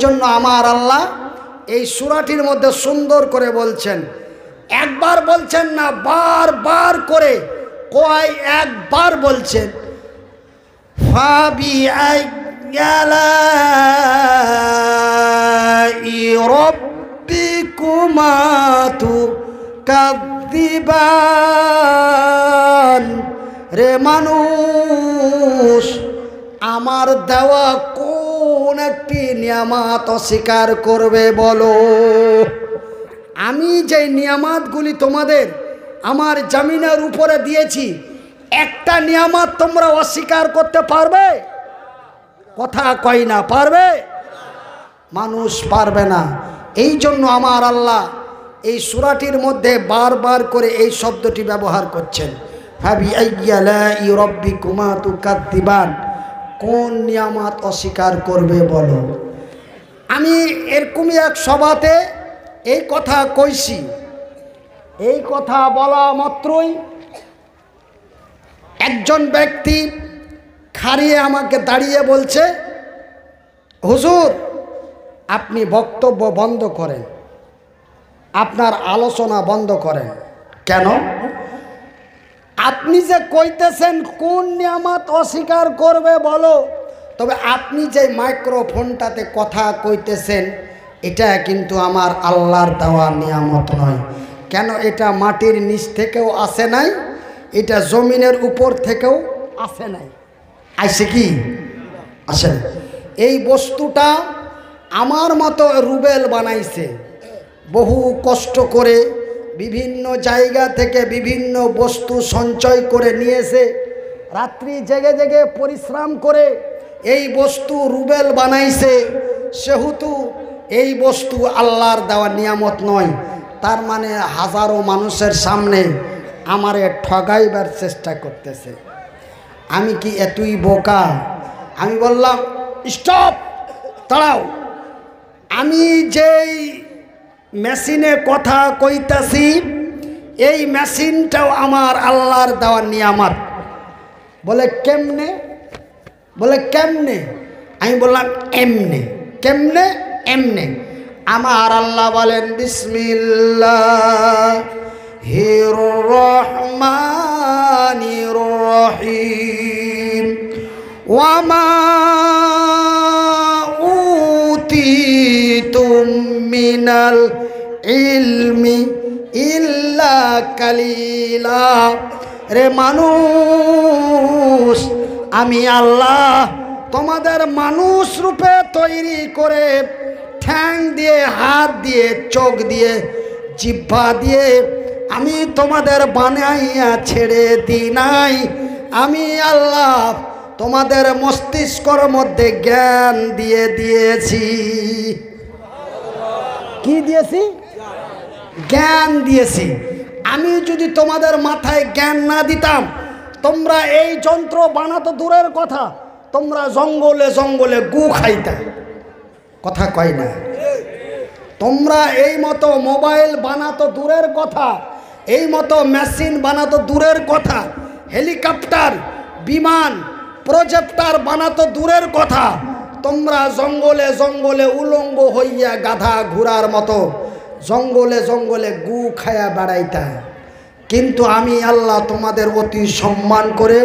জন্য আমার আল্লাহ এই সূরাটির মধ্যে সুন্দর করে বলছেন, একবার বলছেন না, বারবার করে, কয় একবার বলছেন, ফাবি আইয়ালাই রব্বিকুমা তুকাদ্দিবান। রে মানুষ, আমার দেওয়া কোন একটি নিয়ামত অস্বীকার করবে বলো? আমি যে নিয়ামতগুলি তোমাদের আমার জমিনের উপরে দিয়েছি, একটা নিয়ামত তোমরা অস্বীকার করতে পারবে? কথা কই না, পারবে? মানুষ পারবে না। এই জন্য আমার আল্লাহ এই সূরাটির মধ্যে বারবার করে এই শব্দটি ব্যবহার করছেন, ফাবি আইয়ালাই রব্বিকুমা তুকাদ্দিবান। কোন নিয়ামত অস্বীকার করবে বলো? আমি এরকমই এক সভাতে এই কথা কইছি। এই কথা বলা মাত্রই একজন ব্যক্তি খাড়িয়ে আমাকে দাঁড়িয়ে বলছে, হুজুর আপনি বক্তব্য বন্ধ করেন, আপনার আলোচনা বন্ধ করেন। কেন? আপনি যে কইতেছেন কোন নিয়ামত অস্বীকার করবে বলো, তবে আপনি যে মাইক্রোফোনটাতে কথা কইতেছেন এটা কিন্তু আমার আল্লাহর দেওয়া নিয়ামত নয়। কেন? এটা মাটির নিচ থেকেও আসে নাই, এটা জমিনের উপর থেকেও আসে নাই। আইসে কি? আসে না। এই বস্তুটা আমার মতো রুবেল বানাইছে, বহু কষ্ট করে বিভিন্ন জায়গা থেকে বিভিন্ন বস্তু সঞ্চয় করে নিয়েছে, রাত্রি জেগে জেগে পরিশ্রম করে এই বস্তু রুবেল বানাইছে। সেহেতু এই বস্তু আল্লাহর দেওয়া নিয়ামত নয়। তার মানে হাজারো মানুষের সামনে আমারে ঠগাইবার চেষ্টা করতেছে। আমি কি এতই বোকা? আমি বললাম, স্টপ, দাঁড়াও। আমি যেই মেশিনে কথা কইতাছি এই মেশিনটাও আমার আল্লাহর দেওয়া নিয়ামত। বলে কেমনে? বলে কেমনে? আমি বললাম এমনে। কেমনে? এমনে। আমার আল্লাহ বলেন, বিসমিল্লাহির রহমানির রহিম, ওয়ামা উতিতুম মিনাল ইলমি ইল্লা কালিলা। রে মানুষ, আমি আল্লাহ তোমাদের মানুষ রূপে তৈরি করে ঠ্যাং দিয়ে, হাত দিয়ে, চোখ দিয়ে, জিহ্বা দিয়ে আমি তোমাদের বানাইয়া ছেড়ে দিই নাই। আমি আল্লাহ তোমাদের মস্তিষ্কর মধ্যে জ্ঞান দিয়ে দিয়েছি। কি দিয়েছি? জ্ঞান দিয়েছি। আমি যদি তোমাদের মাথায় জ্ঞান না দিতাম, তোমরা এই যন্ত্র বানাতো দূরের কথা, তোমরা জঙ্গলে জঙ্গলে গু খাইতা। কথা কয় না? তোমরা এই মতো মোবাইল বানাতো দূরের কথা, এই মতো মেশিন বানাতো দূরের কথা, হেলিকপ্টার, বিমান, প্রজেক্টর বানাতো দূরের কথা, তোমরা জঙ্গলে জঙ্গলে উলঙ্গ হইয়া গাধা ঘোড়ার মতো জঙ্গলে জঙ্গলে গু খায়া বেড়াইতা। কিন্তু আমি আল্লাহ তোমাদের অতি সম্মান করে,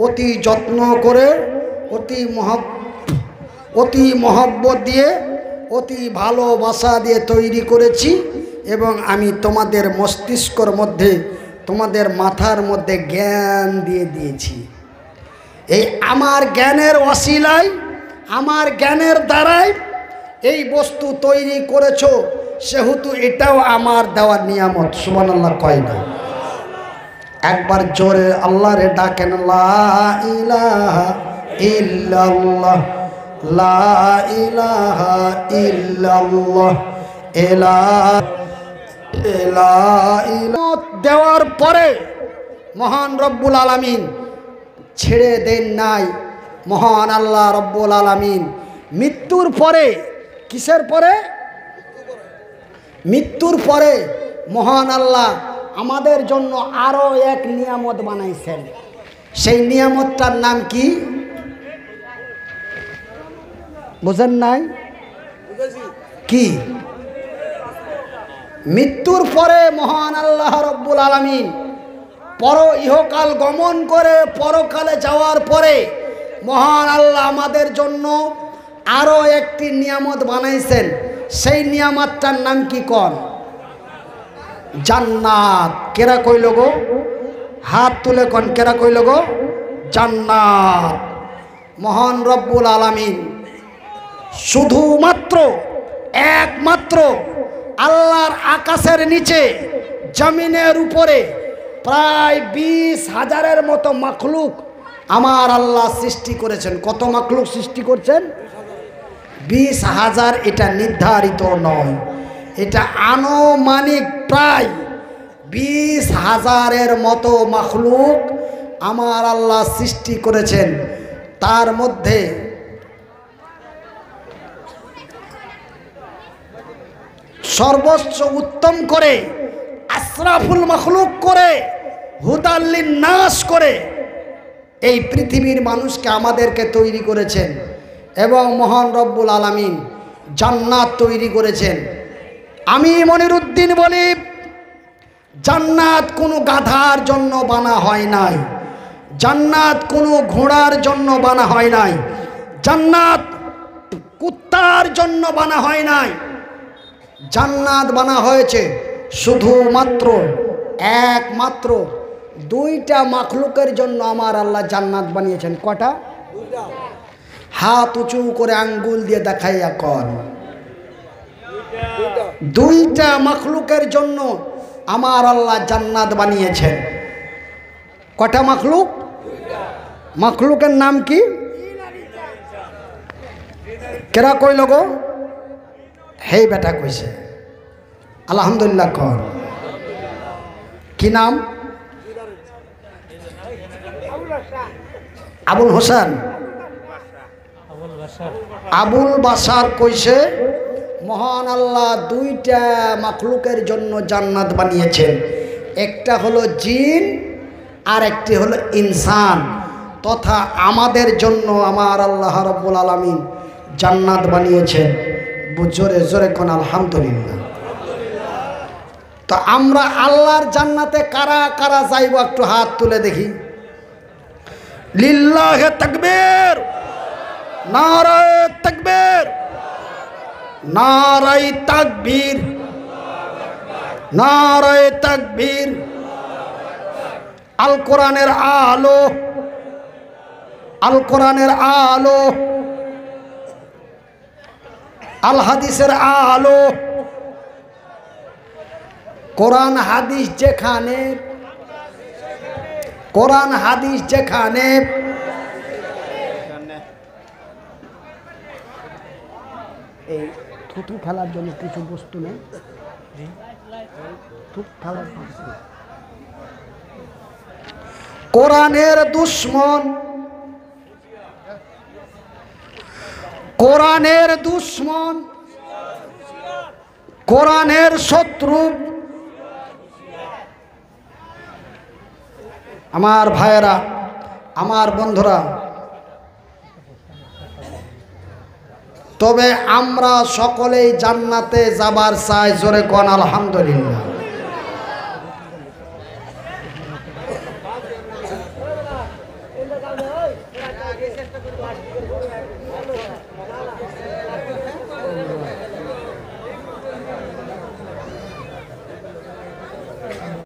অতি যত্ন করে, অতি মহব্বত দিয়ে, অতি ভালোবাসা দিয়ে তৈরি করেছি। এবং আমি তোমাদের মস্তিষ্কর মধ্যে, তোমাদের মাথার মধ্যে জ্ঞান দিয়ে দিয়েছি। এই আমার জ্ঞানের ওসিলায়, আমার জ্ঞানের দ্বারাই এই বস্তু তৈরি করেছো, সেহেতু এটাও আমার দেওয়ার নিয়ামত। সুবহানাল্লাহ কয় না? একবার জোরে আল্লাহ রে ডাকেন, লা ইলাহা ইল্লাল্লাহ, লা ইলাহা ইল্লাল্লাহ, দেওয়ার পরে মহান রব্বুল আলামিন ছেড়ে দেন নাই। মহান আল্লাহ রব্বুল আলামিন মৃত্যুর পরে, কিসের পরে? মৃত্যুর পরে মহান আল্লাহ আমাদের জন্য আরো এক নিয়ামত বানাইছেন। সেই নিয়ামতটার নাম কি? বুঝেন নাই? কি? মৃত্যুর পরে মহান আল্লাহ রব্বুল আলামিন পর ইহকাল গমন করে পরকালে যাওয়ার পরে মহান আল্লাহ আমাদের জন্য আরো একটি নিয়ামত বানাইছেন। সেই নিয়ামতটার নাম কি কোন? জান্নাত। কেরা কইল গো? হাত তুলে কোন কেরা কইল গো? জান্নাত। মহান রব্বুল আলামিন শুধুমাত্র একমাত্র আল্লাহর আকাশের নিচে জমিনের উপরে প্রায় 20,000-এর মতো মাখলুক আমার আল্লাহ সৃষ্টি করেছেন। কত মাখলুক সৃষ্টি করছেন? 20,000। এটা নির্ধারিত নয়, এটা আনুমানিক প্রায় 20,000-এর মতো মাখলুক আমার আল্লাহ সৃষ্টি করেছেন। তার মধ্যে সর্বোচ্চ উত্তম করে আশরাফুল মাখলুক করে হুদাল্লিন নাস করে এই পৃথিবীর মানুষকে আমাদেরকে তৈরি করেছেন এবং মহান রব্বুল আলামিন জান্নাত তৈরি করেছেন। আমি মনিরুদ্দিন বলি, জান্নাত কোনো গাধার জন্য বানা হয় নাই, জান্নাত কোনো ঘোড়ার জন্য বানা হয় নাই, জান্নাত কুত্তার জন্য বানা হয় নাই। জান্নাত বানা হয়েছে শুধুমাত্র একমাত্র দুইটা মাখলুকের জন্য আমার আল্লাহ জান্নাত বানিয়েছেন। কটা? হাত উঁচু করে আঙ্গুল দিয়ে দেখাইয়া কর। দুইটা মাখলুকের জন্য আমার আল্লাহ জান্নাত বানিয়েছেন। কটা মাখলুক? মাখলুকের নাম কি? কেরা কইল গো? হেই বেটা কইছে। আলহামদুলিল্লাহ কর। কি নাম? আবুল হোসেন। আবুল বাসার কইছে মহান আল্লাহ দুইটা মাখলুকের জন্য জান্নাত বানিয়েছেন। একটা হলো জিন আর একটি হলো ইনসান, তথা আমাদের জন্য আমার আল্লাহ রাব্বুল আলামিন জান্নাত বানিয়েছেন। জোরে জোরে কোন আলহামদুলিল্লাহ। তো আমরা আল্লাহর জান্নাতে কারা কারা যাইব একটু হাত তুলে দেখি। লিল্লাহে তাকবীর, নারায়ে তাকবীর, নারায়ে তাকবীর, নারায়ে তাকবীর। আল কোরআনের আলো, আল কোরআনের আলো, আল হাদিসের আলো। কোরআন হাদিস যেখানে, কোরআন হাদিস যেখানে, এই থুতু খেলার জন্য কিছু বস্তু নেই, থুতু খেলার বস্তু। কোরআনের দুশ্মন, কোরআনের দুশ্মন, কোরআনের শত্রু। আমার ভাইয়েরা, আমার বন্ধুরা, তবে আমরা সকলেই জান্নাতে যাবার চাই। জোরে কোন আলহামদুলিল্লাহ।